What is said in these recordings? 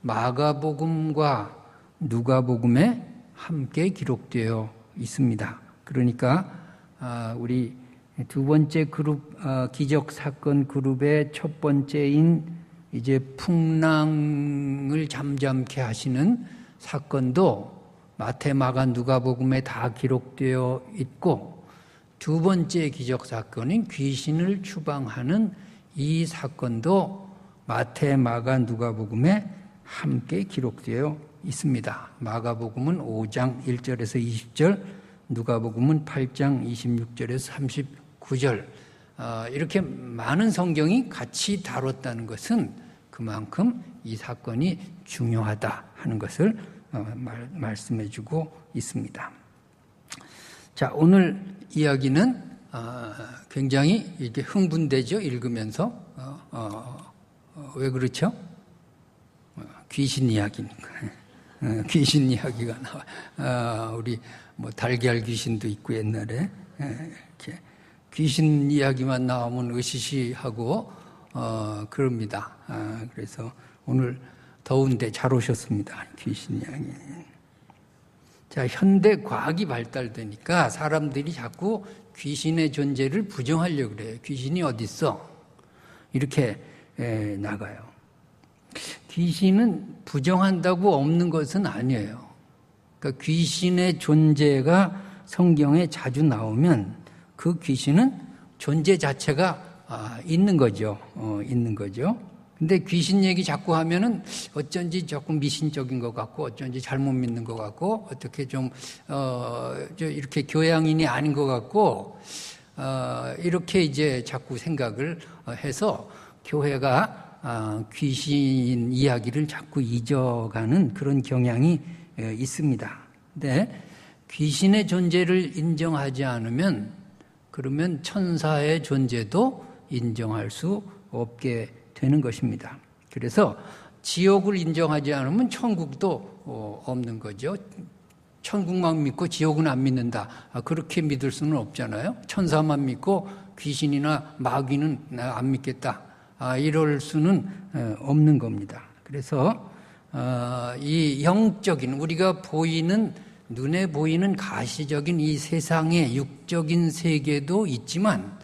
마가복음과 누가복음에 함께 기록되어 있습니다. 그러니까 우리 두 번째 그룹, 기적 사건 그룹의 첫 번째인 이제 풍랑을 잠잠케 하시는 사건도 마태, 마가, 누가복음에 다 기록되어 있고, 두 번째 기적 사건인 귀신을 추방하는 이 사건도 마태, 마가, 누가복음에 함께 기록되어 있습니다. 마가복음은 5장 1절에서 20절, 누가복음은 8장 26절에서 39절, 이렇게 많은 성경이 같이 다뤘다는 것은 그만큼 이 사건이 중요하다 하는 것을 말씀해주고 있습니다. 자, 오늘 이야기는 굉장히 이렇게 흥분되죠. 읽으면서 왜 그렇죠? 귀신 이야기니까. 귀신 이야기가 나와. 우리 뭐 달걀 귀신도 있고 옛날에 이렇게 귀신 이야기만 나오면 으시시하고 그럽니다. 그래서 오늘 더운데 잘 오셨습니다. 귀신 이야기. 자, 현대 과학이 발달되니까 사람들이 자꾸 귀신의 존재를 부정하려고 그래요. 귀신이 어디 있어? 이렇게 나가요. 귀신은 부정한다고 없는 것은 아니에요. 그러니까 귀신의 존재가 성경에 자주 나오면 그 귀신은 존재 자체가 있는 거죠. 있는 거죠. 근데 귀신 얘기 자꾸 하면은 어쩐지 조금 미신적인 것 같고, 어쩐지 잘못 믿는 것 같고, 어떻게 이렇게 교양인이 아닌 것 같고, 이렇게 이제 자꾸 생각을 해서 교회가 귀신 이야기를 자꾸 잊어가는 그런 경향이 있습니다. 근데 귀신의 존재를 인정하지 않으면 그러면 천사의 존재도 인정할 수 없게 되는 것입니다. 그래서 지옥을 인정하지 않으면 천국도 없는 거죠. 천국만 믿고 지옥은 안 믿는다. 그렇게 믿을 수는 없잖아요. 천사만 믿고 귀신이나 마귀는 안 믿겠다. 이럴 수는 없는 겁니다. 그래서 이 영적인, 우리가 보이는, 눈에 보이는 가시적인 이 세상의 육적인 세계도 있지만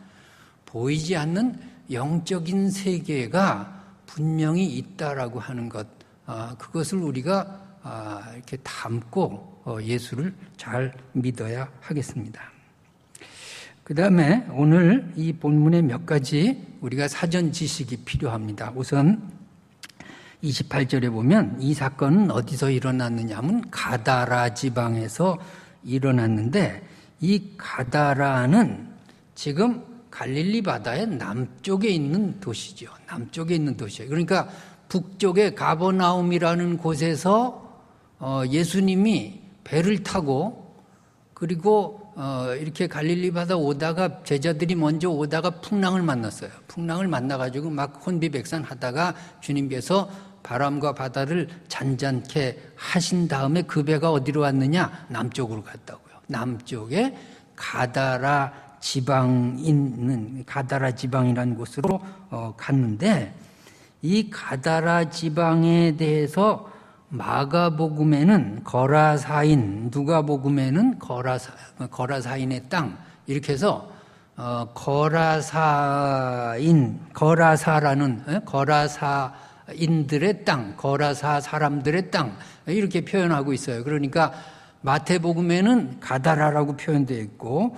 보이지 않는 영적인 세계가 분명히 있다라고 하는 것, 그것을 우리가 이렇게 담고 예수를 잘 믿어야 하겠습니다. 그 다음에 오늘 이 본문에 몇 가지 우리가 사전 지식이 필요합니다. 우선 28절에 보면 이 사건은 어디서 일어났느냐 하면 가다라 지방에서 일어났는데, 이 가다라는 지금 갈릴리 바다의 남쪽에 있는 도시죠. 남쪽에 있는 도시예요. 그러니까 북쪽에 가버나움이라는 곳에서 예수님이 배를 타고, 그리고 이렇게 갈릴리 바다 오다가 제자들이 먼저 오다가 풍랑을 만났어요. 풍랑을 만나가지고 막 혼비백산하다가 주님께서 바람과 바다를 잔잔케 하신 다음에 그 배가 어디로 왔느냐? 남쪽으로 갔다고요. 남쪽에 가다라 지방 있는 가다라 지방이라는 곳으로 갔는데, 이 가다라 지방에 대해서 마가복음에는 거라사인, 누가복음에는 거라사인의 땅, 이렇게 해서 거라사라는 거라사인들의 땅, 거라사 사람들의 땅, 이렇게 표현하고 있어요. 그러니까 마태복음에는 가다라라고 표현되어 있고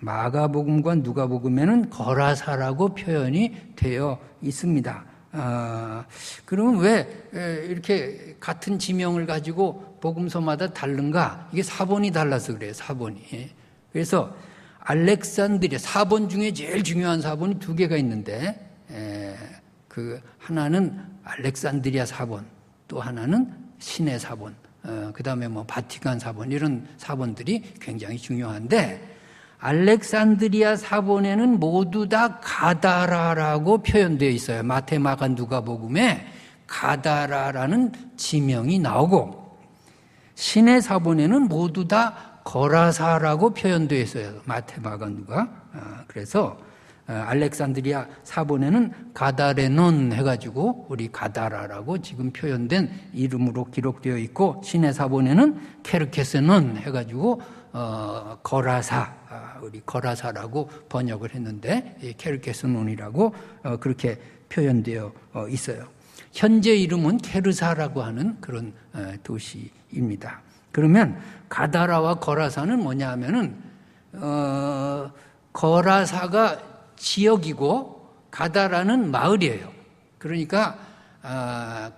마가복음과 누가복음에는 거라사라고 표현이 되어 있습니다. 그러면 왜 이렇게 같은 지명을 가지고 복음서마다 다른가? 이게 사본이 달라서 그래요. 사본이. 그래서 알렉산드리아, 사본 중에 제일 중요한 사본이 두 개가 있는데, 그 하나는 알렉산드리아 사본, 또 하나는 신의 사본, 그 다음에 뭐 바티칸 사본, 이런 사본들이 굉장히 중요한데, 알렉산드리아 사본에는 모두 다 가다라라고 표현되어 있어요. 마태, 마가, 누가복음에 가다라라는 지명이 나오고, 신의 사본에는 모두 다 거라사라고 표현되어 있어요. 마태, 마가, 누가. 그래서 알렉산드리아 사본에는 가다레논 해가지고 우리 가다라라고 지금 표현된 이름으로 기록되어 있고, 신의 사본에는 케르케스논 해가지고 거라사, 우리 거라사라고 번역을 했는데 케르케스논이라고 그렇게 표현되어 있어요. 현재 이름은 케르사라고 하는 그런 도시입니다. 그러면 가다라와 거라사는 뭐냐 하면은 거라사가 지역이고 가다라는 마을이에요. 그러니까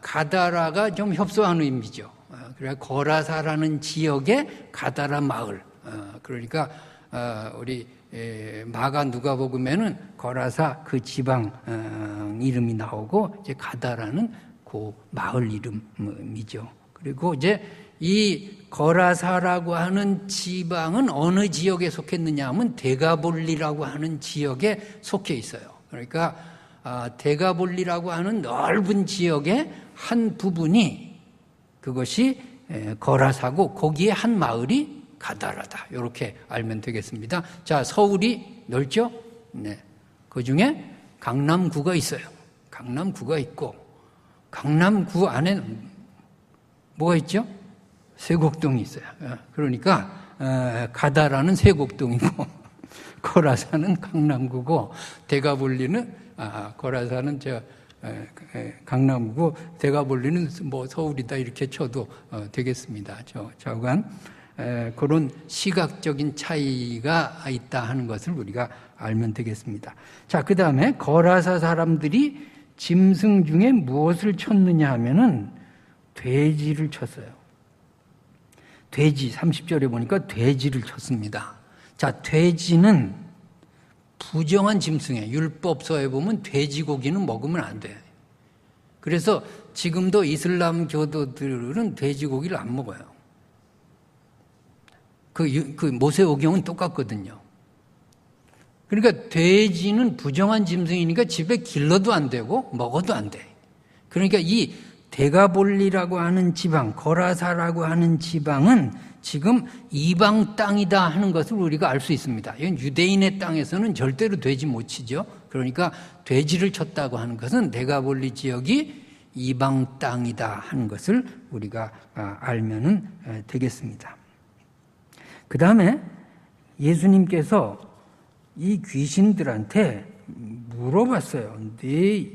가다라가 좀 협소한 의미죠. 그래 거라사라는 지역의 가다라 마을. 그러니까 우리 마가 누가복음에는 거라사 그 지방 이름이 나오고 이제 가다라는 그 마을 이름이죠. 그리고 이제 이 거라사라고 하는 지방은 어느 지역에 속했느냐 하면 데가볼리라고 하는 지역에 속해 있어요. 그러니까 데가볼리라고 하는 넓은 지역의 한 부분이 그것이 거라사고 거기에 한 마을이 가다라다. 이렇게 알면 되겠습니다. 자, 서울이 넓죠? 네. 그 중에 강남구가 있어요. 강남구가 있고 강남구 안에 뭐가 있죠? 세곡동이 있어요. 그러니까 가다라는 세곡동이고 거라사는 강남구고 데가볼리는 거라사는 강남구고 데가볼리는 뭐 서울이다 이렇게 쳐도 되겠습니다. 좌우간 그런 시각적인 차이가 있다 하는 것을 우리가 알면 되겠습니다. 자, 그 다음에 거라사 사람들이 짐승 중에 무엇을 쳤느냐 하면은 돼지를 쳤어요. 돼지, 30절에 보니까 돼지를 쳤습니다. 자, 돼지는 부정한 짐승이에요. 율법서에 보면 돼지고기는 먹으면 안 돼. 그래서 지금도 이슬람 교도들은 돼지고기를 안 먹어요. 그 모세오경은 똑같거든요. 그러니까 돼지는 부정한 짐승이니까 집에 길러도 안 되고 먹어도 안 돼. 그러니까 이 데가볼리라고 하는 지방, 거라사라고 하는 지방은 지금 이방 땅이다 하는 것을 우리가 알 수 있습니다. 이건 유대인의 땅에서는 절대로 돼지 못 치죠. 그러니까 돼지를 쳤다고 하는 것은 데가볼리 지역이 이방 땅이다 하는 것을 우리가 알면 되겠습니다. 그 다음에 예수님께서 이 귀신들한테 물어봤어요. 네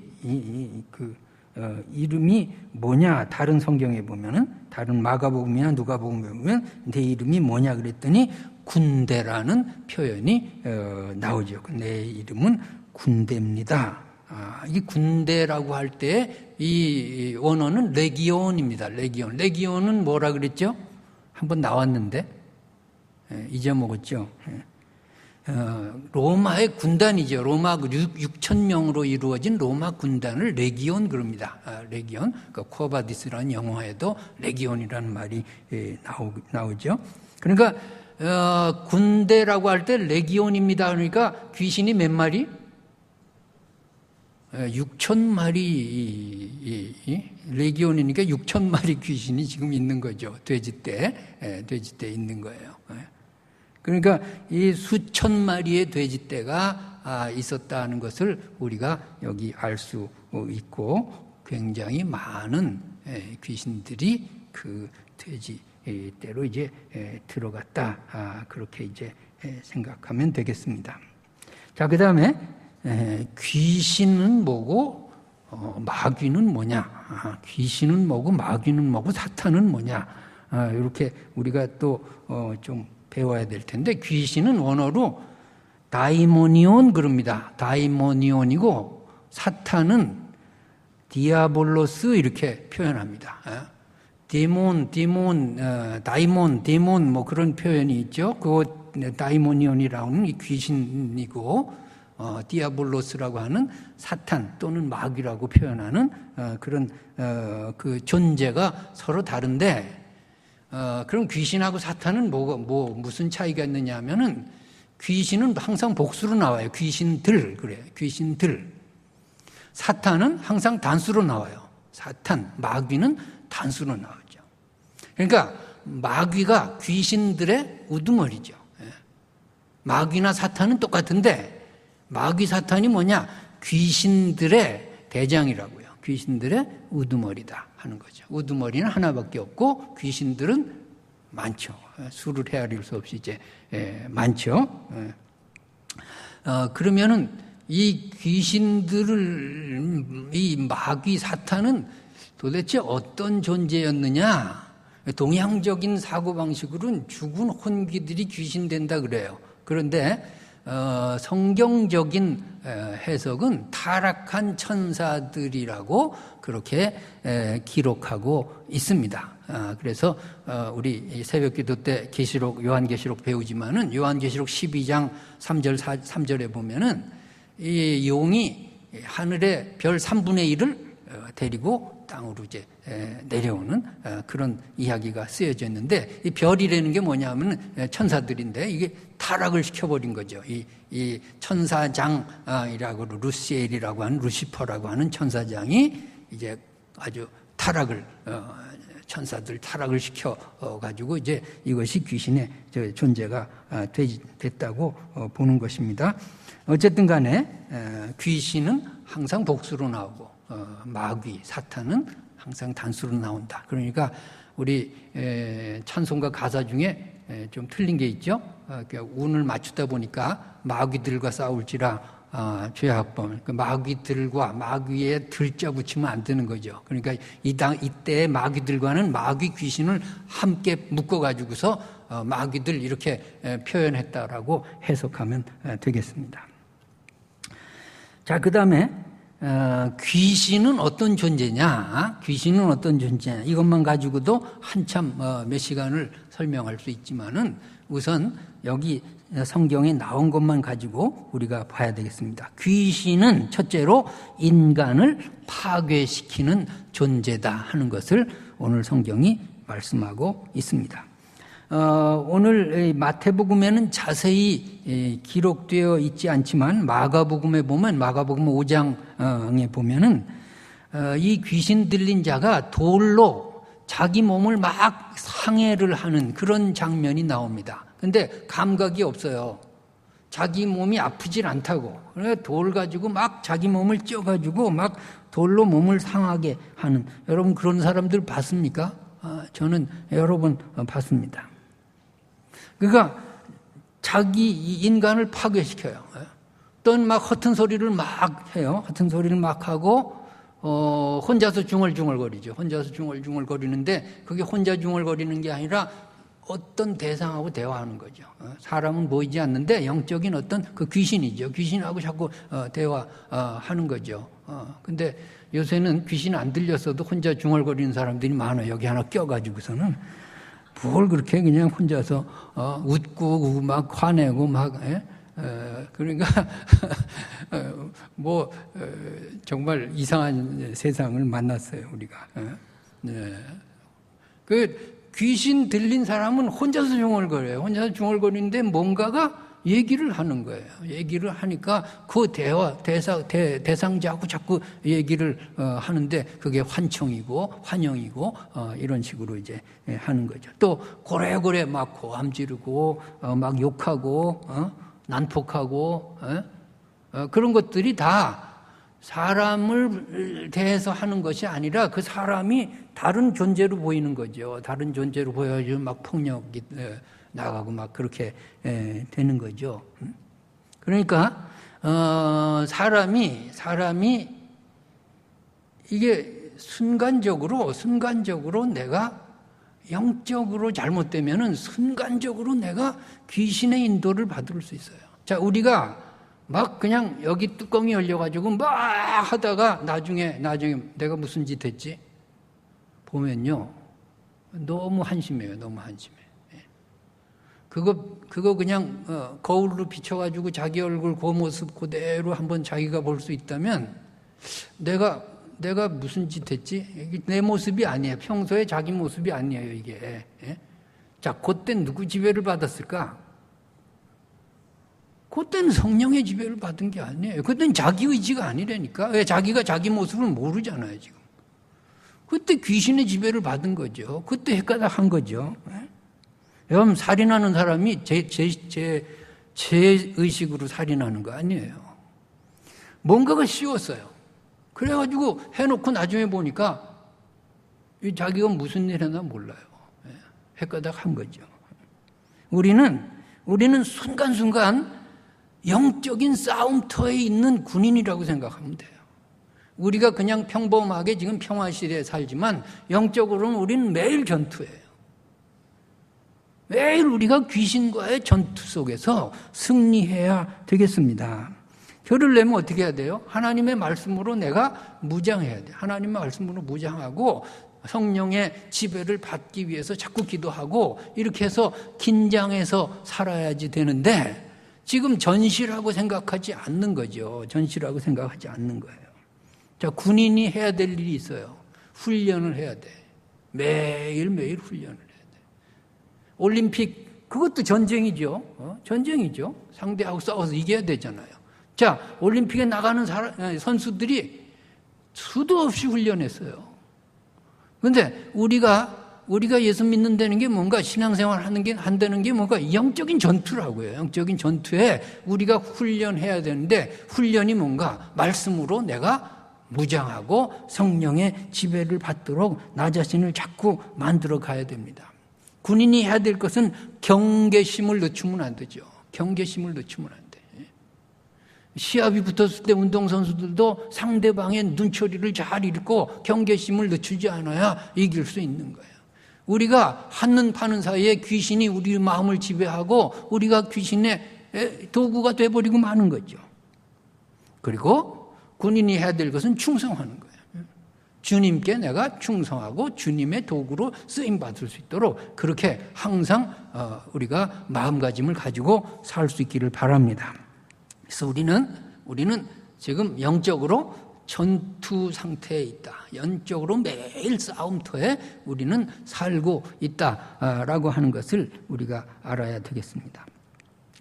이름이 뭐냐? 다른 성경에 보면은, 다른 마가복음이나 누가복음에 보면 내 이름이 뭐냐 그랬더니 군대라는 표현이 나오죠. 내 이름은 군대입니다. 이 군대라고 할 때 이 원어는 레기온입니다. 레기온. 레기온은 뭐라 그랬죠? 한번 나왔는데 잊어먹었죠. 로마의 군단이죠. 로마 6,000명으로 이루어진 로마 군단을 레기온 그럽니다. 레기온. 그러니까 쿠어바디스라는 영화에도 레기온이라는 말이 나오죠. 그러니까 군대라고 할 때 레기온입니다. 그러니까 귀신이 몇 마리? 6,000마리. 레기온이니까 6,000마리 귀신이 지금 있는 거죠. 돼지떼 있는 거예요. 그러니까 이 수천 마리의 돼지떼가 있었다는 것을 우리가 여기 알 수 있고, 굉장히 많은 귀신들이 그 돼지떼로 이제 들어갔다. 그렇게 이제 생각하면 되겠습니다. 자, 그 다음에 귀신은 뭐고 마귀는 뭐냐? 귀신은 뭐고 마귀는 뭐고 사탄은 뭐냐? 이렇게 우리가 또 좀 배워야 될 텐데, 귀신은 원어로 다이모니온 그럽니다. 다이모니온이고 사탄은 디아볼로스 이렇게 표현합니다. 디몬, 다이몬 뭐 그런 표현이 있죠. 그거 다이모니온이라는 이 귀신이고, 디아볼로스라고 하는 사탄 또는 마귀라고 표현하는 그런 그 존재가 서로 다른데, 그럼 귀신하고 사탄은 무슨 차이가 있느냐 하면은, 귀신은 항상 복수로 나와요. 귀신들, 그래요. 귀신들. 사탄은 항상 단수로 나와요. 사탄, 마귀는 단수로 나오죠. 그러니까 마귀가 귀신들의 우두머리죠. 마귀나 사탄은 똑같은데 마귀 사탄이 뭐냐? 귀신들의 대장이라고요. 귀신들의 우두머리다 하는 거죠. 우두머리는 하나밖에 없고 귀신들은 많죠. 수를 헤아릴 수 없이 이제 많죠. 그러면은 이 귀신들을, 이 마귀 사탄은 도대체 어떤 존재였느냐? 동양적인 사고방식으로는 죽은 혼귀들이 귀신 된다 그래요. 그런데 성경적인 해석은 타락한 천사들이라고 그렇게 기록하고 있습니다. 그래서 우리 새벽기도 때 계시록, 요한계시록 배우지만은 요한계시록 12장 3절에 보면은 이 용이 하늘의 별 3분의 1을 데리고 땅으로 이제 내려오는 그런 이야기가 쓰여져 있는데, 이 별이라는 게 뭐냐면 천사들인데 이게 타락을 시켜버린 거죠. 이 천사장이라고, 루시엘이라고 하는, 루시퍼라고 하는 천사장이 이제 아주 타락을, 천사들 타락을 시켜가지고 이제 이것이 귀신의 존재가 됐다고 보는 것입니다. 어쨌든 간에 귀신은 항상 복수로 나오고 마귀, 사탄은 항상 단수로 나온다. 그러니까 우리 찬송가 가사 중에 좀 틀린 게 있죠. 운을 맞추다 보니까 마귀들과 싸울지라 죄악범, 그 마귀들과 마귀에 들자 붙이면 안 되는 거죠. 그러니까 이때의 마귀들과는 마귀 귀신을 함께 묶어가지고서 마귀들 이렇게 표현했다라고 해석하면 되겠습니다. 자, 그 다음에 귀신은 어떤 존재냐? 귀신은 어떤 존재냐? 이것만 가지고도 한참 몇 시간을 설명할 수 있지만은 우선 여기 성경에 나온 것만 가지고 우리가 봐야 되겠습니다. 귀신은 첫째로 인간을 파괴시키는 존재다 하는 것을 오늘 성경이 말씀하고 있습니다. 오늘 마태복음에는 자세히 기록되어 있지 않지만 마가복음에 보면, 마가복음 5장에 보면은 이 귀신 들린 자가 돌로 자기 몸을 막 상해를 하는 그런 장면이 나옵니다. 근데 감각이 없어요. 자기 몸이 아프질 않다고. 그래서 돌 가지고 막 자기 몸을 쪄가지고 막 돌로 몸을 상하게 하는, 여러분 그런 사람들 봤습니까? 저는 여러 번 봤습니다. 그러니까 자기 인간을 파괴시켜요. 어떤 막 허튼 소리를 막 해요. 허튼 소리를 막 하고 혼자서 중얼중얼거리죠. 혼자서 중얼중얼거리는데 그게 혼자 중얼거리는 게 아니라 어떤 대상하고 대화하는 거죠. 사람은 보이지 않는데 영적인 어떤 그 귀신이죠. 귀신하고 자꾸 대화하는 거죠. 근데 요새는 귀신 안 들렸어도 혼자 중얼거리는 사람들이 많아요. 여기 하나 껴가지고서는 뭘 그렇게 그냥 혼자서 웃고 막 화내고 막 그러니까 뭐 정말 이상한 세상을 만났어요 우리가. 그 귀신 들린 사람은 혼자서 중얼거려요. 혼자서 중얼거리는데 뭔가가 얘기를 하는 거예요. 얘기를 하니까 그 대상자하고 자꾸 얘기를 하는데 그게 환청이고 환영이고 이런 식으로 이제 하는 거죠. 또 고래고래 막 고함 지르고 막 욕하고 난폭하고 그런 것들이 다 사람을 대해서 하는 것이 아니라 그 사람이 다른 존재로 보이는 거죠. 다른 존재로 보여지면 막 폭력이 나가고 막 그렇게 되는 거죠. 그러니까 사람이 이게 순간적으로 내가 영적으로 잘못되면은 순간적으로 내가 귀신의 인도를 받을 수 있어요. 자, 우리가 막 그냥 여기 뚜껑이 열려가지고 막 하다가 나중에 내가 무슨 짓 했지? 보면요. 너무 한심해요. 너무 한심해. 그거 그냥 거울로 비춰가지고 자기 얼굴 그 모습 그대로 한번 자기가 볼 수 있다면 내가 무슨 짓 했지? 이게 내 모습이 아니에요. 평소에 자기 모습이 아니에요, 이게. 자, 그때 누구 지배를 받았을까? 그때는 성령의 지배를 받은 게 아니에요. 그때는 자기 의지가 아니라니까. 왜? 자기가 자기 모습을 모르잖아요, 지금. 그때 귀신의 지배를 받은 거죠. 그때 헷가닥한 거죠. 여러분, 살인하는 사람이 제 의식으로 살인하는 거 아니에요. 뭔가가 씌웠어요. 그래가지고 해놓고 나중에 보니까 자기가 무슨 일 했나 몰라요. 헷가닥한 거죠. 우리는 순간순간 영적인 싸움터에 있는 군인이라고 생각하면 돼요. 우리가 그냥 평범하게 지금 평화시대에 살지만 영적으로는 우리는 매일 전투예요. 매일 우리가 귀신과의 전투 속에서 승리해야 되겠습니다. 결을 내면 어떻게 해야 돼요? 하나님의 말씀으로 내가 무장해야 돼요. 하나님의 말씀으로 무장하고 성령의 지배를 받기 위해서 자꾸 기도하고 이렇게 해서 긴장해서 살아야지 되는데 지금 전시라고 생각하지 않는 거죠. 전시라고 생각하지 않는 거예요. 자, 군인이 해야 될 일이 있어요. 훈련을 해야 돼. 매일매일 훈련을 해야 돼. 올림픽, 그것도 전쟁이죠. 전쟁이죠. 상대하고 싸워서 이겨야 되잖아요. 자, 올림픽에 나가는 선수들이 수도 없이 훈련했어요. 그런데 우리가 예수 믿는다는 게 뭔가 신앙생활 한다는 게 뭔가 영적인 전투라고요. 영적인 전투에 우리가 훈련해야 되는데 훈련이 뭔가 말씀으로 내가 무장하고 성령의 지배를 받도록 나 자신을 자꾸 만들어 가야 됩니다. 군인이 해야 될 것은 경계심을 늦추면 안 되죠. 경계심을 늦추면 안 돼. 시합이 붙었을 때 운동선수들도 상대방의 눈초리를 잘 읽고 경계심을 늦추지 않아야 이길 수 있는 거예요. 우리가 하는 파는 사이에 귀신이 우리 마음을 지배하고 우리가 귀신의 도구가 돼버리고 마는 거죠. 그리고 군인이 해야 될 것은 충성하는 거예요. 주님께 내가 충성하고 주님의 도구로 쓰임받을 수 있도록 그렇게 항상 우리가 마음가짐을 가지고 살 수 있기를 바랍니다. 그래서 우리는 지금 영적으로 전투 상태에 있다. 영적으로 매일 싸움터에 우리는 살고 있다라고 하는 것을 우리가 알아야 되겠습니다.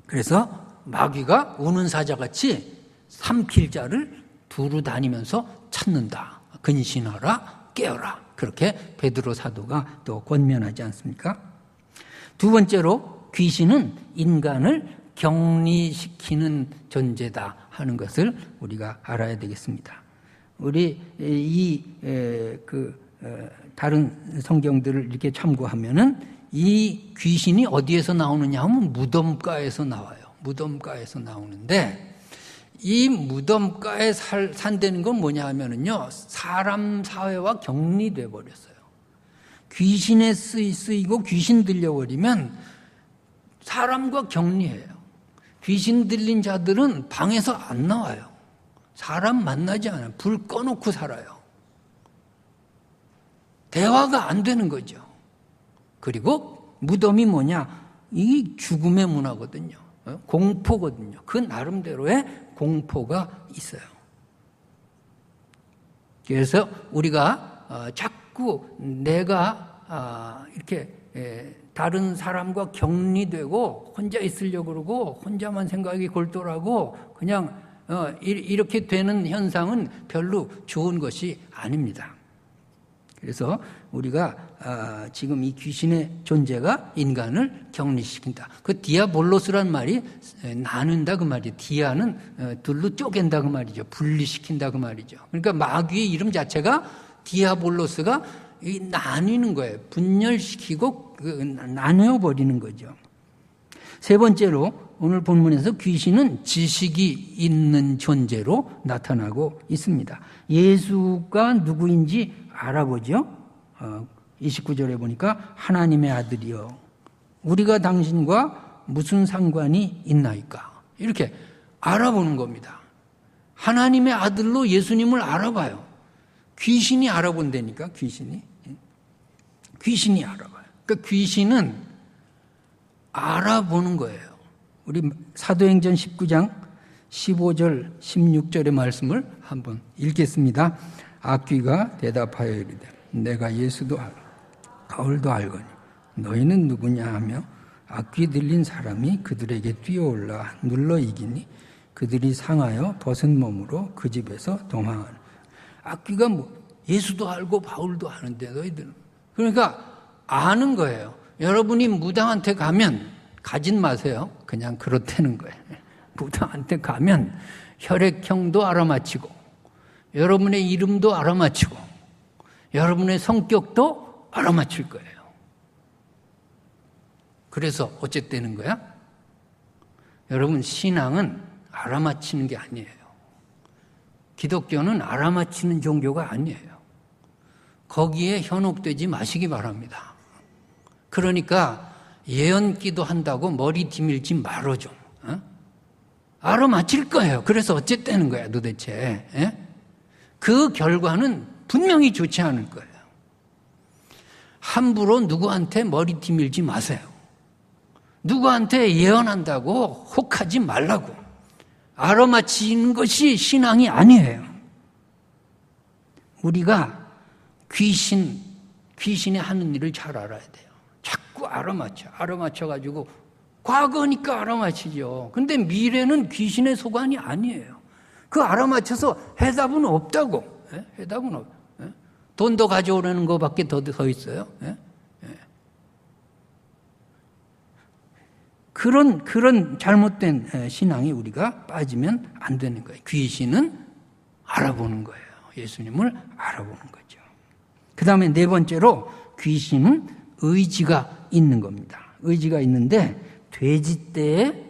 그래서 마귀가 우는 사자같이 삼킬 자를 두루 다니면서 찾는다. 근신하라, 깨어라. 그렇게 베드로 사도가 또 권면하지 않습니까? 두 번째로 귀신은 인간을 격리시키는 존재다 하는 것을 우리가 알아야 되겠습니다. 우리 다른 성경들을 이렇게 참고하면은 이 귀신이 어디에서 나오느냐 하면 무덤가에서 나와요. 무덤가에서 나오는데 이 무덤가에 산다는 건 뭐냐 하면은요, 사람 사회와 격리돼 버렸어요. 귀신에 쓰이고 귀신 들려버리면 사람과 격리해요. 귀신 들린 자들은 방에서 안 나와요. 사람 만나지 않아요. 불 꺼놓고 살아요. 대화가 안 되는 거죠. 그리고 무덤이 뭐냐? 이 죽음의 문화거든요. 공포거든요. 그 나름대로의 공포가 있어요. 그래서 우리가 자꾸 내가 이렇게 다른 사람과 격리되고 혼자 있으려고 그러고 혼자만 생각이 골똘하고 그냥 이렇게 되는 현상은 별로 좋은 것이 아닙니다. 그래서 우리가 지금 이 귀신의 존재가 인간을 격리시킨다. 그 디아볼로스란 말이 나눈다 그 말이에요. 디아는 둘로 쪼갠다 그 말이죠. 분리시킨다 그 말이죠. 그러니까 마귀의 이름 자체가 디아볼로스가 나뉘는 거예요. 분열시키고 나누어버리는 거죠. 세 번째로 오늘 본문에서 귀신은 지식이 있는 존재로 나타나고 있습니다. 예수가 누구인지 알아보죠. 29절에 보니까 하나님의 아들이요, 우리가 당신과 무슨 상관이 있나이까, 이렇게 알아보는 겁니다. 하나님의 아들로 예수님을 알아봐요. 귀신이 알아본다니까. 귀신이 알아봐요. 그러니까 귀신은 알아보는 거예요. 우리 사도행전 19장 15절 16절의 말씀을 한번 읽겠습니다. 악귀가 대답하여 이르되 내가 예수도 알고 바울도 알거니 너희는 누구냐 하며 악귀 들린 사람이 그들에게 뛰어올라 눌러 이기니 그들이 상하여 벗은 몸으로 그 집에서 동항하는. 악귀가 예수도 알고 바울도 아는데 너희들은. 그러니까 아는 거예요. 여러분이 무당한테 가면 가진 마세요. 그냥 그렇다는 거예요. 무당한테 가면 혈액형도 알아맞히고 여러분의 이름도 알아맞히고 여러분의 성격도 알아맞힐 거예요. 그래서 어쨌다는 거야? 여러분, 신앙은 알아맞히는 게 아니에요. 기독교는 알아맞히는 종교가 아니에요. 거기에 현혹되지 마시기 바랍니다. 그러니까 예언기도 한다고 머리 디밀지 말어 좀. 알아맞힐 거예요. 그래서 어쨌다는 거야 도대체. 그 결과는 분명히 좋지 않을 거예요. 함부로 누구한테 머리 디밀지 마세요. 누구한테 예언한다고 혹하지 말라고. 알아맞히는 것이 신앙이 아니에요. 우리가 귀신이 하는 일을 잘 알아야 돼요. 자꾸 알아맞혀가지고 과거니까 알아맞히죠. 근데 미래는 귀신의 소관이 아니에요. 그 알아맞혀서 해답은 없다고. 해답은 없. 돈 더 가져오라는 것밖에 더 있어요. 그런 잘못된 신앙이 우리가 빠지면 안 되는 거예요. 귀신은 알아보는 거예요. 예수님을 알아보는 거죠. 그 다음에 네 번째로 귀신은 의지가 있는 겁니다. 의지가 있는데 돼지떼에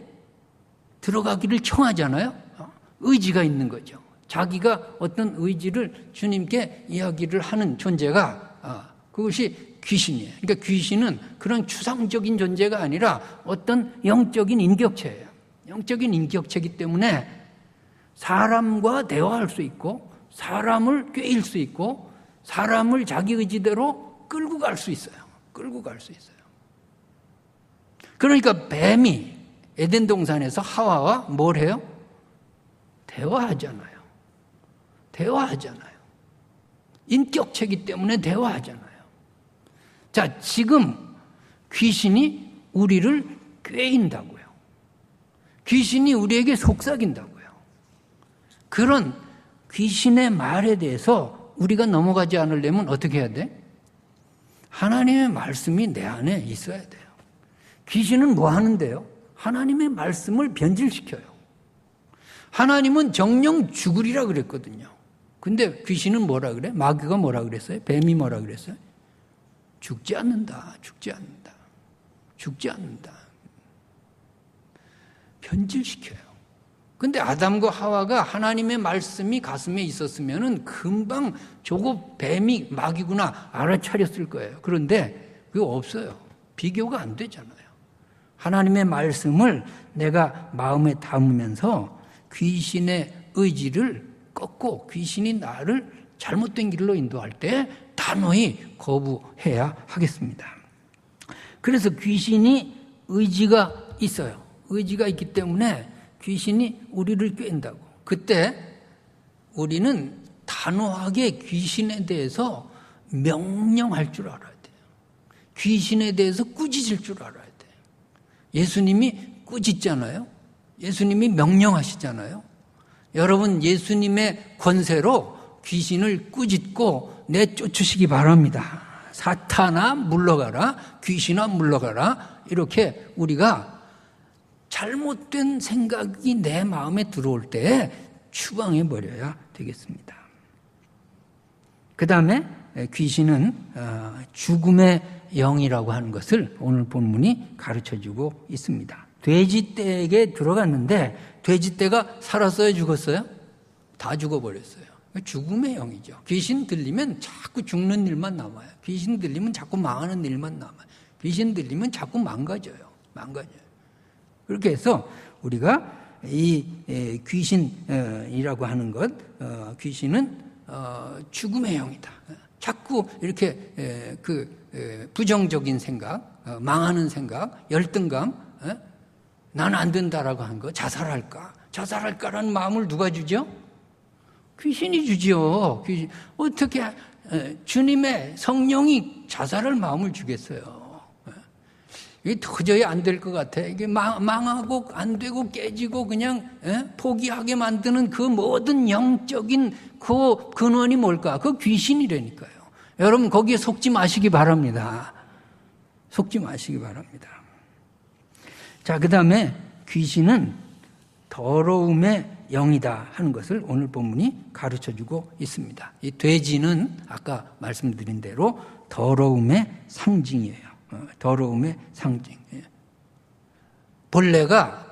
들어가기를 청하잖아요. 의지가 있는 거죠. 자기가 어떤 의지를 주님께 이야기를 하는 존재가 그것이 귀신이에요. 그러니까 귀신은 그런 추상적인 존재가 아니라 어떤 영적인 인격체예요. 영적인 인격체이기 때문에 사람과 대화할 수 있고 사람을 꿰일 수 있고 사람을 자기 의지대로 끌고 갈 수 있어요. 끌고 갈 수 있어요. 그러니까 뱀이 에덴 동산에서 하와와 뭘 해요? 대화하잖아요. 대화하잖아요. 인격체이기 때문에 대화하잖아요. 자, 지금 귀신이 우리를 꿰인다고요. 귀신이 우리에게 속삭인다고요. 그런 귀신의 말에 대해서 우리가 넘어가지 않으려면 어떻게 해야 돼? 하나님의 말씀이 내 안에 있어야 돼요. 귀신은 뭐 하는데요? 하나님의 말씀을 변질시켜요. 하나님은 정령 죽으리라 그랬거든요. 근데 귀신은 뭐라 그래? 마귀가 뭐라 그랬어요? 뱀이 뭐라 그랬어요? 죽지 않는다. 죽지 않는다. 죽지 않는다. 변질시켜요. 근데 아담과 하와가 하나님의 말씀이 가슴에 있었으면은 금방 저거 뱀이 마귀구나 알아차렸을 거예요. 그런데 그거 없어요. 비교가 안 되잖아요. 하나님의 말씀을 내가 마음에 담으면서 귀신의 의지를 꺾고 귀신이 나를 잘못된 길로 인도할 때 단호히 거부해야 하겠습니다. 그래서 귀신이 의지가 있어요. 의지가 있기 때문에 귀신이 우리를 꿰인다고. 그때 우리는 단호하게 귀신에 대해서 명령할 줄 알아야 돼요. 귀신에 대해서 꾸짖을 줄 알아야 돼요. 예수님이 꾸짖잖아요. 예수님이 명령하시잖아요. 여러분, 예수님의 권세로 귀신을 꾸짖고 내쫓으시기 바랍니다. 사탄아 물러가라, 귀신아 물러가라. 이렇게 우리가 잘못된 생각이 내 마음에 들어올 때 추방해 버려야 되겠습니다. 그 다음에 귀신은 죽음의 영이라고 하는 것을 오늘 본문이 가르쳐주고 있습니다. 돼지떼에게 들어갔는데 돼지떼가 살았어요? 죽었어요? 다 죽어버렸어요. 죽음의 영이죠. 귀신 들리면 자꾸 죽는 일만 남아요. 귀신 들리면 자꾸 망하는 일만 남아요. 귀신 들리면 자꾸 망가져요. 그렇게 해서 우리가 이 귀신이라고 하는 것, 귀신은 죽음의 영이다. 자꾸 이렇게 부정적인 생각, 망하는 생각, 열등감, 나는 안 된다라고 하는 거, 자살할까라는 마음을 누가 주죠? 귀신이 주죠. 귀신. 어떻게 주님의 성령이 자살할 마음을 주겠어요? 이게 도저히 안 될 것 같아. 이게 망하고 안 되고 깨지고 그냥 포기하게 만드는 그 모든 영적인 그 근원이 뭘까? 그 귀신이라니까요. 여러분 거기에 속지 마시기 바랍니다. 속지 마시기 바랍니다. 자, 그 다음에 귀신은 더러움의 영이다 하는 것을 오늘 본문이 가르쳐주고 있습니다. 이 돼지는 아까 말씀드린 대로 더러움의 상징이에요. 더러움의 상징. 본래가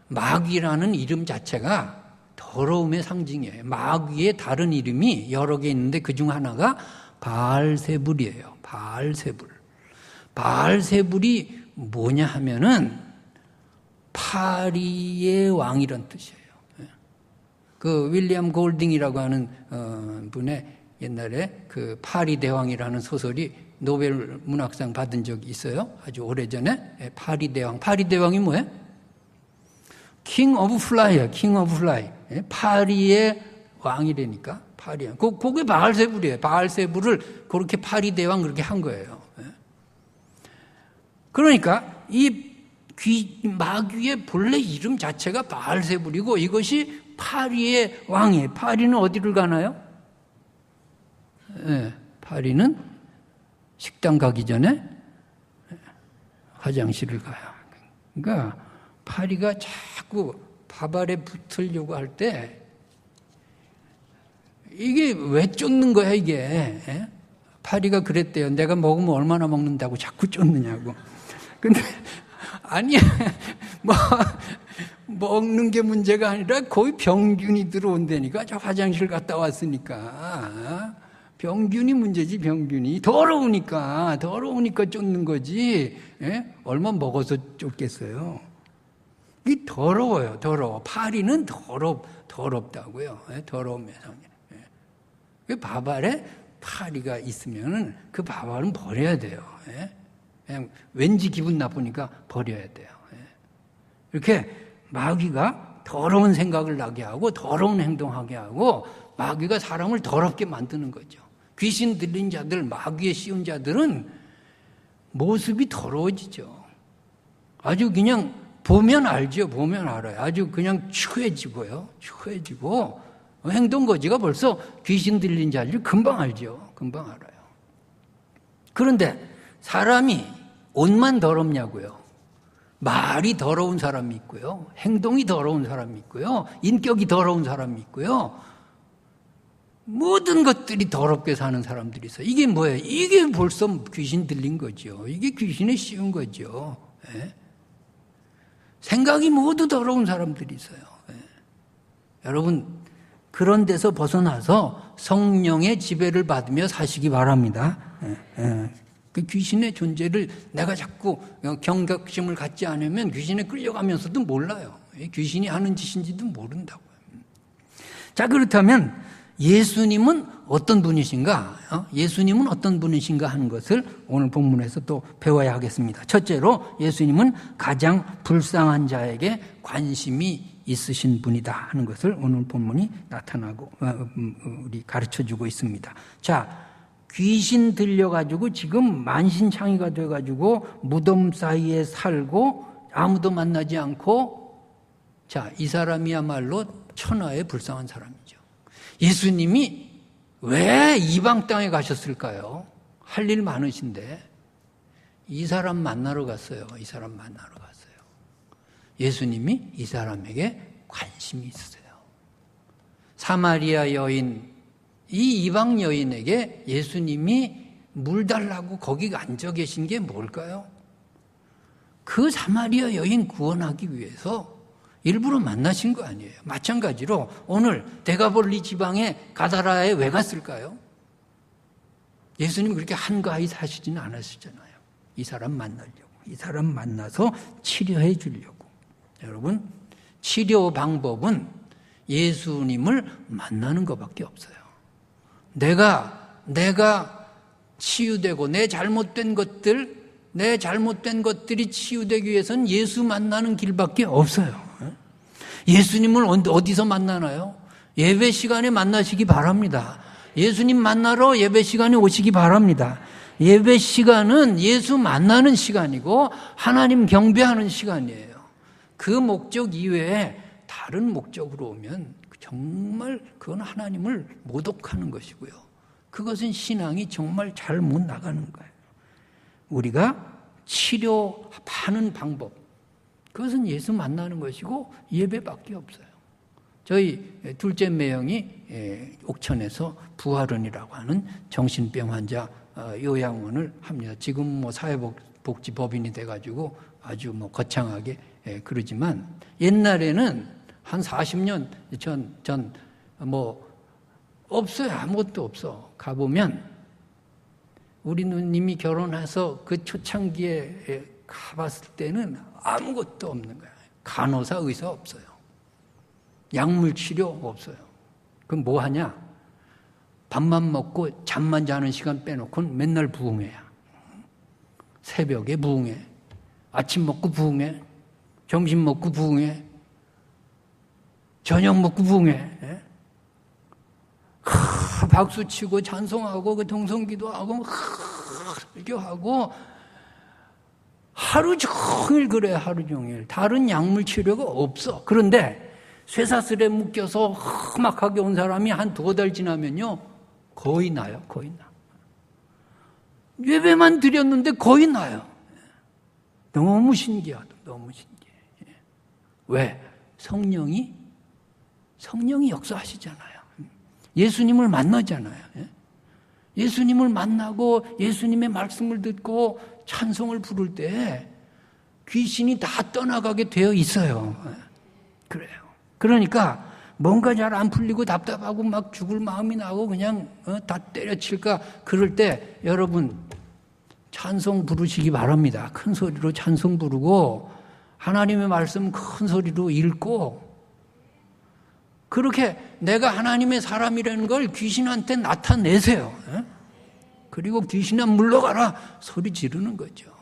마귀라는 이름 자체가 더러움의 상징이에요. 마귀의 다른 이름이 여러 개 있는데 그중 하나가 바알세불이에요. 바알세불. 바알세불이 뭐냐 하면은 파리의 왕이란 뜻이에요. 그 윌리엄 골딩이라고 하는 분의 옛날에 그 파리 대왕이라는 소설이 노벨 문학상 받은 적이 있어요. 아주 오래전에. 파리 대왕. 파리 대왕이 뭐예요? 킹 오브 플라이야. 킹 오브 플라이. 파리의 왕이라니까. 파리. 그게 바알세불이에요. 바알세불을 그렇게 파리 대왕 그렇게 한 거예요. 그러니까 이 마귀의 본래 이름 자체가 바알세불이고 이것이 파리의 왕이에요. 파리는 어디를 가나요? 파리는 식당 가기 전에 화장실을 가요. 그러니까 파리가 자꾸 밥 아래 붙으려고 할 때 이게 왜 쫓는 거야 이게. 파리가 그랬대요. 내가 먹으면 얼마나 먹는다고 자꾸 쫓느냐고. 근데 아니야. 먹는 게 문제가 아니라 거의 병균이 들어온다니까. 저 화장실 갔다 왔으니까. 병균이 문제지, 병균이. 더러우니까 쫓는 거지. 얼마 먹어서 쫓겠어요. 이 더러워요, 더러워. 파리는 더럽다고요. 더러운 매상. 그 밥 아래 파리가 있으면은 그 밥 알은 버려야 돼요. 그냥 왠지 기분 나쁘니까 버려야 돼요. 이렇게 마귀가 더러운 생각을 나게 하고 더러운 행동하게 하고 마귀가 사람을 더럽게 만드는 거죠. 귀신 들린 자들, 마귀에 씌운 자들은 모습이 더러워지죠. 아주 그냥 보면 알죠. 보면 알아요. 아주 그냥 추해지고요. 추해지고 행동 거지가 벌써 귀신 들린 자를 금방 알죠. 금방 알아요. 그런데 사람이 옷만 더럽냐고요. 말이 더러운 사람이 있고요. 행동이 더러운 사람이 있고요. 인격이 더러운 사람이 있고요. 모든 것들이 더럽게 사는 사람들이 있어요. 이게 뭐예요? 이게 벌써 귀신 들린 거죠. 이게 귀신에 씌운 거죠. 생각이 모두 더러운 사람들이 있어요. 여러분, 그런 데서 벗어나서 성령의 지배를 받으며 사시기 바랍니다. 그 귀신의 존재를 내가 자꾸 경각심을 갖지 않으면 귀신에 끌려가면서도 몰라요. 귀신이 하는 짓인지도 모른다고요. 자, 그렇다면 예수님은 어떤 분이신가? 예수님은 어떤 분이신가 하는 것을 오늘 본문에서 또 배워야 하겠습니다. 첫째로 예수님은 가장 불쌍한 자에게 관심이 있으신 분이다 하는 것을 오늘 본문이 나타나고 우리 가르쳐주고 있습니다. 자, 귀신 들려가지고 지금 만신창이가 돼가지고 무덤 사이에 살고 아무도 만나지 않고, 자, 이 사람이야말로 천하의 불쌍한 사람이죠. 예수님이 왜 이방 땅에 가셨을까요? 할 일 많으신데 이 사람 만나러 갔어요. 이 사람 만나러 갔어요. 예수님이 이 사람에게 관심이 있었어요. 사마리아 여인, 이 이방 여인에게 예수님이 물 달라고 거기 앉아 계신 게 뭘까요? 그 사마리아 여인 구원하기 위해서 일부러 만나신 거 아니에요. 마찬가지로 오늘 데가볼리 지방의 가다라에 왜 갔을까요? 예수님이 그렇게 한가히 사시지는 않았잖아요. 이 사람 만나려고. 이 사람 만나서 치료해 주려고. 여러분, 치료 방법은 예수님을 만나는 것밖에 없어요. 내가 치유되고 내 잘못된 것들이 치유되기 위해서는 예수 만나는 길밖에 없어요. 예수님을 어디서 만나나요? 예배 시간에 만나시기 바랍니다. 예수님 만나러 예배 시간에 오시기 바랍니다. 예배 시간은 예수 만나는 시간이고 하나님 경배하는 시간이에요. 그 목적 이외에 다른 목적으로 오면 정말 그건 하나님을 모독하는 것이고요. 그것은 신앙이 정말 잘 못 나가는 거예요. 우리가 치료하는 방법, 그것은 예수 만나는 것이고 예배밖에 없어요. 저희 둘째 매형이 옥천에서 부활원이라고 하는 정신병 환자 요양원을 합니다. 지금 뭐 사회복지법인이 돼가지고 아주 뭐 거창하게 그러지만 옛날에는 한 40년 전 뭐 없어요. 아무것도 없어. 가보면 우리 누님이 결혼해서 그 초창기에 가봤을 때는 아무것도 없는 거야. 간호사, 의사 없어요. 약물 치료 없어요. 그럼 뭐 하냐? 밥만 먹고 잠만 자는 시간 빼놓고는 맨날 부흥회야. 새벽에 부흥회, 아침 먹고 부흥회, 점심 먹고 부흥회, 저녁 먹고 부흥회. 박수 치고 찬송하고 그 동성기도하고 설교하고 하루 종일 그래. 하루 종일. 다른 약물 치료가 없어. 그런데 쇠사슬에 묶여서 험악하게 온 사람이 한 2달 지나면요 거의 나요. 거의 나. 예배만 드렸는데 거의 나요. 너무 신기하다. 너무 신기해. 왜? 성령이 역사하시잖아요. 예수님을 만나잖아요. 예수님을 만나고 예수님의 말씀을 듣고 찬송을 부를 때 귀신이 다 떠나가게 되어 있어요. 그래요. 그러니까 뭔가 잘 안 풀리고 답답하고 막 죽을 마음이 나고 그냥 다 때려칠까 그럴 때 여러분 찬송 부르시기 바랍니다. 큰 소리로 찬송 부르고 하나님의 말씀 큰 소리로 읽고 그렇게 내가 하나님의 사람이라는 걸 귀신한테 나타내세요. 그리고 귀신아 물러가라 소리 지르는 거죠.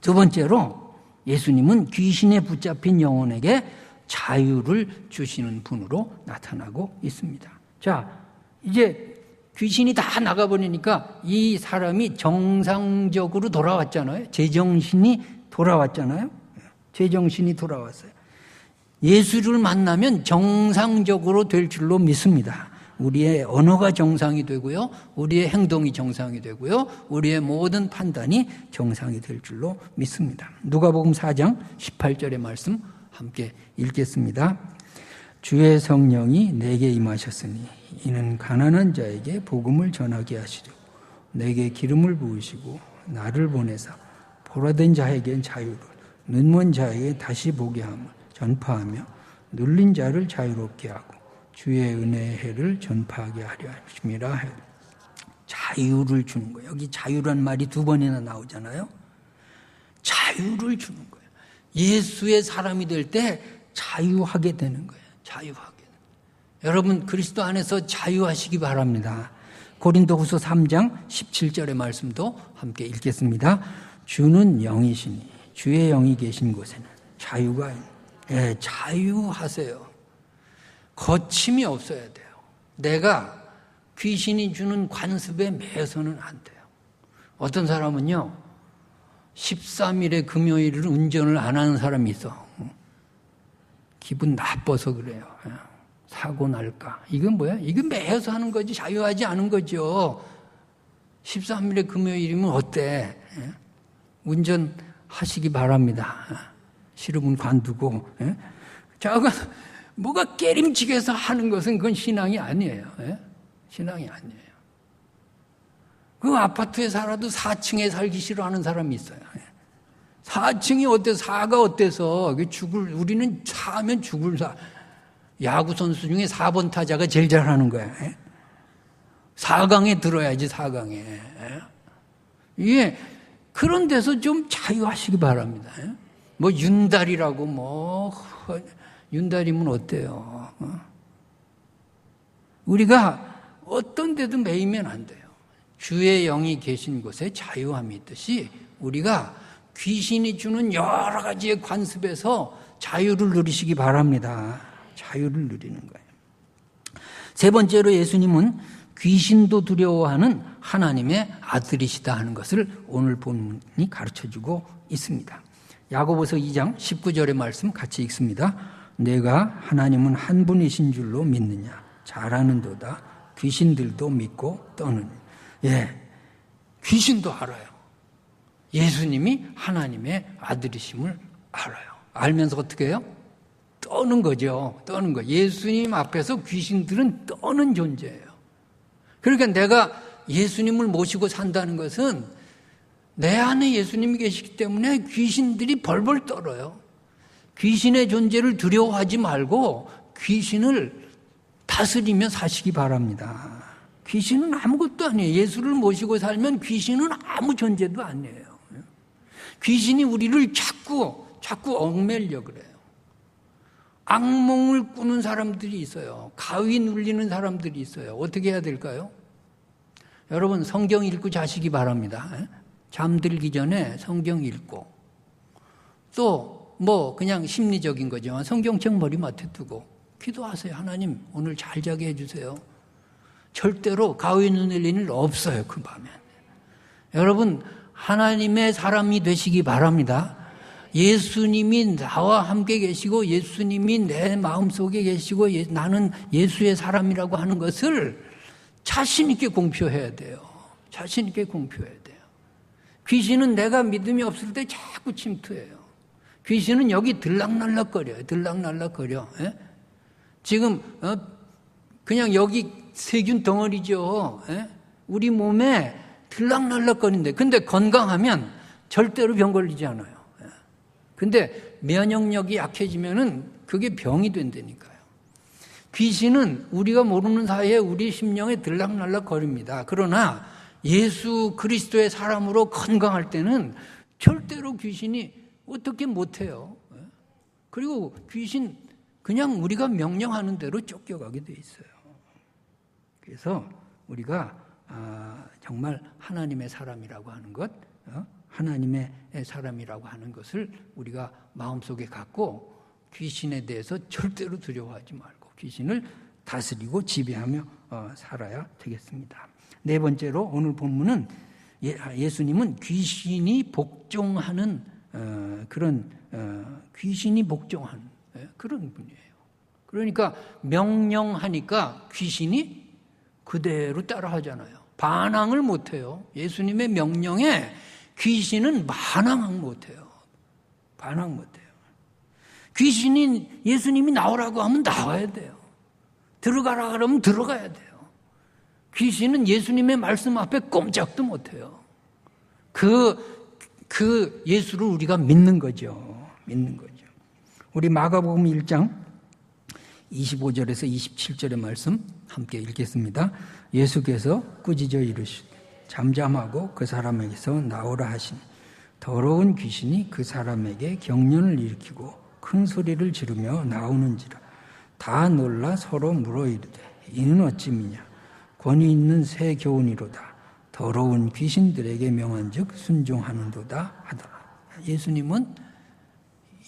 두 번째로 예수님은 귀신에 붙잡힌 영혼에게 자유를 주시는 분으로 나타나고 있습니다. 자, 이제 귀신이 다 나가버리니까 이 사람이 정상적으로 돌아왔잖아요. 제정신이 돌아왔잖아요. 제정신이 돌아왔어요. 예수를 만나면 정상적으로 될 줄로 믿습니다. 우리의 언어가 정상이 되고요. 우리의 행동이 정상이 되고요. 우리의 모든 판단이 정상이 될 줄로 믿습니다. 누가복음 4장 18절의 말씀 함께 읽겠습니다. 주의 성령이 내게 임하셨으니 이는 가난한 자에게 복음을 전하게 하시려 내게 기름을 부으시고 나를 보내사 보라된 자에겐 자유를 눈먼 자에게 다시 보게 함을 전파하며 눌린 자를 자유롭게 하고 주의 은혜의 해를 전파하게 하려 하심이라. 자유를 주는 거예요. 여기 자유란 말이 2번이나 나오잖아요. 자유를 주는 거예요. 예수의 사람이 될 때 자유하게 되는 거예요. 자유하게. 여러분 그리스도 안에서 자유하시기 바랍니다. 고린도후서 3장 17절의 말씀도 함께 읽겠습니다. 주는 영이시니 주의 영이 계신 곳에는 자유가 자유하세요. 거침이 없어야 돼요. 내가 귀신이 주는 관습에 매여서는 안 돼요. 어떤 사람은요 13일에 금요일을 운전을 안 하는 사람이 있어. 기분 나빠서 그래요. 사고 날까. 이건 뭐야? 이건 매여서 하는 거지 자유하지 않은 거죠. 13일에 금요일이면 어때? 운전하시기 바랍니다. 싫으면 관두고. 저건 뭐가 깨림칙해서 하는 것은 그건 신앙이 아니에요. 신앙이 아니에요. 그 아파트에 살아도 4층에 살기 싫어하는 사람이 있어요. 4층이 어때서 4가 어때서 우리는 4하면 죽을 사. 야구 선수 중에 4번 타자가 제일 잘하는 거야. 4강에 들어야지 4강에. 이게 그런 데서 좀 자유하시기 바랍니다. 뭐 윤달이라고 뭐 윤달이면 어때요? 우리가 어떤 데도 매이면 안 돼요. 주의 영이 계신 곳에 자유함이 있듯이 우리가 귀신이 주는 여러 가지의 관습에서 자유를 누리시기 바랍니다. 자유를 누리는 거예요. 세 번째로 예수님은 귀신도 두려워하는 하나님의 아들이시다 하는 것을 오늘 본문이 가르쳐주고 있습니다. 야고보서 2장 19절의 말씀 같이 읽습니다. 내가 하나님은 한 분이신 줄로 믿느냐? 잘하는도다. 귀신들도 믿고 떠느니. 귀신도 알아요. 예수님이 하나님의 아들이심을 알아요. 알면서 어떻게 해요? 떠는 거죠. 떠는 거. 예수님 앞에서 귀신들은 떠는 존재예요. 그러니까 내가 예수님을 모시고 산다는 것은 내 안에 예수님이 계시기 때문에 귀신들이 벌벌 떨어요. 귀신의 존재를 두려워하지 말고 귀신을 다스리며 사시기 바랍니다. 귀신은 아무것도 아니에요. 예수를 모시고 살면 귀신은 아무 존재도 아니에요. 귀신이 우리를 자꾸 얽매려 그래요. 악몽을 꾸는 사람들이 있어요. 가위 눌리는 사람들이 있어요. 어떻게 해야 될까요? 여러분 성경 읽고 자시기 바랍니다. 잠들기 전에 성경 읽고 또 뭐 그냥 심리적인 거지만 성경책 머리맡에 두고 기도하세요. 하나님 오늘 잘 자게 해주세요. 절대로 가위 눌릴 일 없어요. 그 밤에. 여러분 하나님의 사람이 되시기 바랍니다. 예수님이 나와 함께 계시고 예수님이 내 마음속에 계시고 나는 예수의 사람이라고 하는 것을 자신 있게 공표해야 돼요. 자신 있게 공표해야 돼요. 귀신은 내가 믿음이 없을 때 자꾸 침투해요. 귀신은 여기 들락날락거려요. 들락날락거려. 예? 지금 그냥 여기 세균 덩어리죠. 예? 우리 몸에 들락날락거린대. 근데 건강하면 절대로 병 걸리지 않아요. 예? 근데 면역력이 약해지면은 그게 병이 된다니까요. 귀신은 우리가 모르는 사이에 우리 심령에 들락날락거립니다. 그러나 예수 그리스도의 사람으로 건강할 때는 절대로 귀신이 어떻게 못해요. 그리고 귀신 그냥 우리가 명령하는 대로 쫓겨가게 돼 있어요. 그래서 우리가 정말 하나님의 사람이라고 하는 것, 하나님의 사람이라고 하는 것을 우리가 마음속에 갖고 귀신에 대해서 절대로 두려워하지 말고 귀신을 다스리고 지배하며 살아야 되겠습니다. 네 번째로 오늘 본문은 예수님은 귀신이 복종하는 그런 귀신이 복종하는 그런 분이에요. 그러니까 명령하니까 귀신이 그대로 따라하잖아요. 반항을 못해요. 예수님의 명령에 귀신은 반항 못해요. 반항 못해요. 귀신이 예수님이 나오라고 하면 나와야 돼요. 들어가라 그러면 들어가야 돼요. 귀신은 예수님의 말씀 앞에 꼼짝도 못해요. 그 예수를 우리가 믿는 거죠. 믿는 거죠. 우리 마가복음 1장 25절에서 27절의 말씀 함께 읽겠습니다. 예수께서 꾸짖어 이르시되 잠잠하고 그 사람에게서 나오라 하시니 더러운 귀신이 그 사람에게 경련을 일으키고 큰 소리를 지르며 나오는지라. 다 놀라 서로 물어 이르되 이는 어찌미냐. 권위 있는 새 교훈이로다. 더러운 귀신들에게 명한즉 순종하는도다 하더라. 예수님은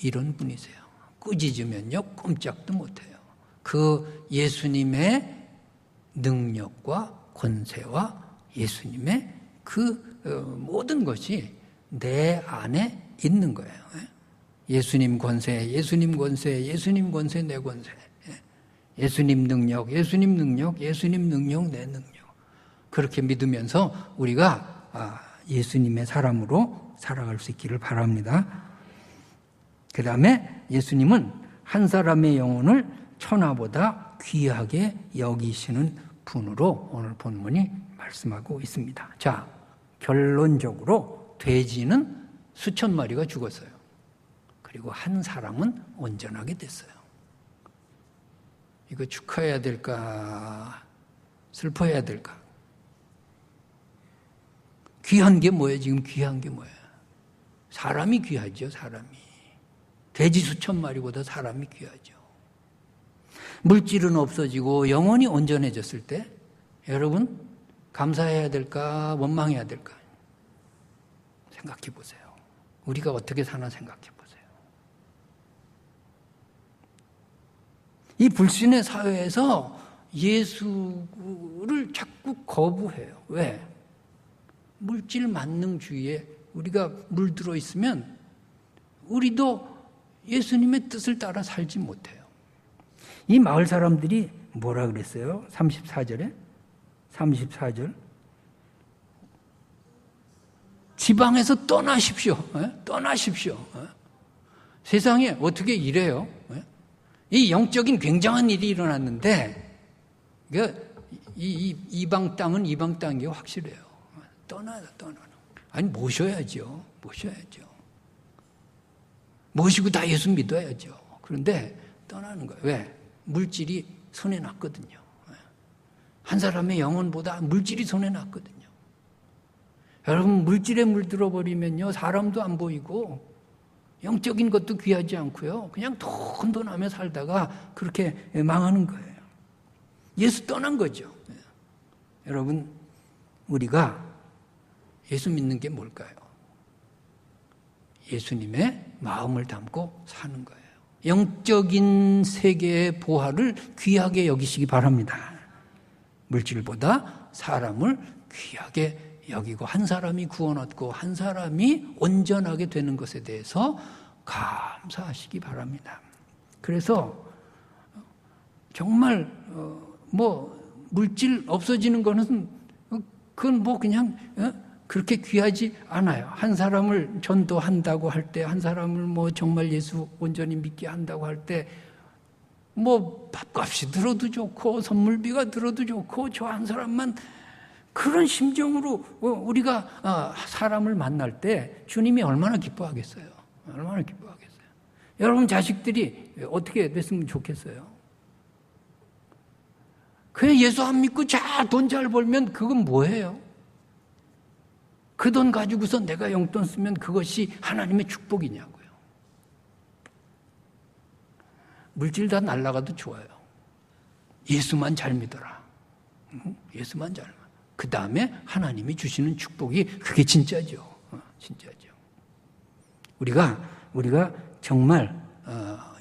이런 분이세요. 꾸짖으면요 꼼짝도 못해요. 그 예수님의 능력과 권세와 예수님의 그 모든 것이 내 안에 있는 거예요. 예수님 권세, 예수님 권세, 예수님 권세, 내 권세. 예수님 능력, 예수님 능력, 예수님 능력, 내 능력. 그렇게 믿으면서 우리가 예수님의 사람으로 살아갈 수 있기를 바랍니다. 그 다음에 예수님은 한 사람의 영혼을 천하보다 귀하게 여기시는 분으로 오늘 본문이 말씀하고 있습니다. 자, 결론적으로 돼지는 수천 마리가 죽었어요. 그리고 한 사람은 온전하게 됐어요. 이거 축하해야 될까? 슬퍼해야 될까? 귀한 게 뭐예요? 지금 귀한 게 뭐예요? 사람이 귀하죠, 사람이. 돼지 수천 마리보다 사람이 귀하죠. 물질은 없어지고 영혼이 온전해졌을 때 여러분 감사해야 될까? 원망해야 될까? 생각해 보세요. 우리가 어떻게 사나 생각해 보세요. 이 불신의 사회에서 예수를 자꾸 거부해요. 왜? 물질 만능주의에 우리가 물들어 있으면 우리도 예수님의 뜻을 따라 살지 못해요. 이 마을 사람들이 뭐라 그랬어요? 34절 지방에서 떠나십시오. 떠나십시오. 세상에 어떻게 이래요? 이 영적인 굉장한 일이 일어났는데 이방 땅은 이방 땅인 게 확실해요. 떠나는. 아니 모셔야죠. 모시고 다 예수 믿어야죠. 그런데 떠나는 거예요. 왜? 물질이 손에 났거든요. 한 사람의 영혼보다 물질이 손에 났거든요. 여러분 물질에 물들어 버리면요 사람도 안 보이고 영적인 것도 귀하지 않고요 그냥 돈 하며 살다가 그렇게 망하는 거예요. 예수 떠난 거죠. 여러분 우리가 예수 믿는 게 뭘까요? 예수님의 마음을 담고 사는 거예요. 영적인 세계의 보화를 귀하게 여기시기 바랍니다. 물질보다 사람을 귀하게 여기고 한 사람이 구원 얻고 한 사람이 온전하게 되는 것에 대해서 감사하시기 바랍니다. 그래서 정말 물질 없어지는 거는 그건 그냥 그렇게 귀하지 않아요. 한 사람을 전도한다고 할 때, 한 사람을 정말 예수 온전히 믿게 한다고 할 때, 밥값이 들어도 좋고, 선물비가 들어도 좋고, 저 한 사람만 그런 심정으로 우리가 사람을 만날 때 주님이 얼마나 기뻐하겠어요. 얼마나 기뻐하겠어요. 여러분 자식들이 어떻게 됐으면 좋겠어요. 그냥 예수 안 믿고 돈 잘 벌면 그건 뭐예요? 그 돈 가지고서 내가 용돈 쓰면 그것이 하나님의 축복이냐고요. 물질 다 날아가도 좋아요. 예수만 잘 믿어라. 예수만 잘 믿어라. 그 다음에 하나님이 주시는 축복이 그게 진짜죠. 진짜죠. 우리가 정말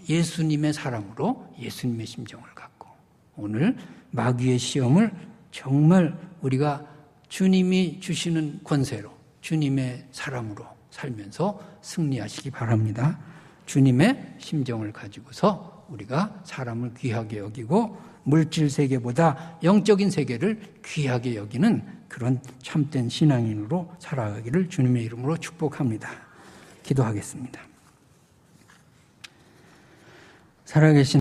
예수님의 사랑으로 예수님의 심정을 갖고 오늘 마귀의 시험을 정말 우리가 주님이 주시는 권세로 주님의 사랑으로 살면서 승리하시기 바랍니다. 주님의 심정을 가지고서 우리가 사람을 귀하게 여기고 물질 세계보다 영적인 세계를 귀하게 여기는 그런 참된 신앙인으로 살아가기를 주님의 이름으로 축복합니다. 기도하겠습니다. 살아계신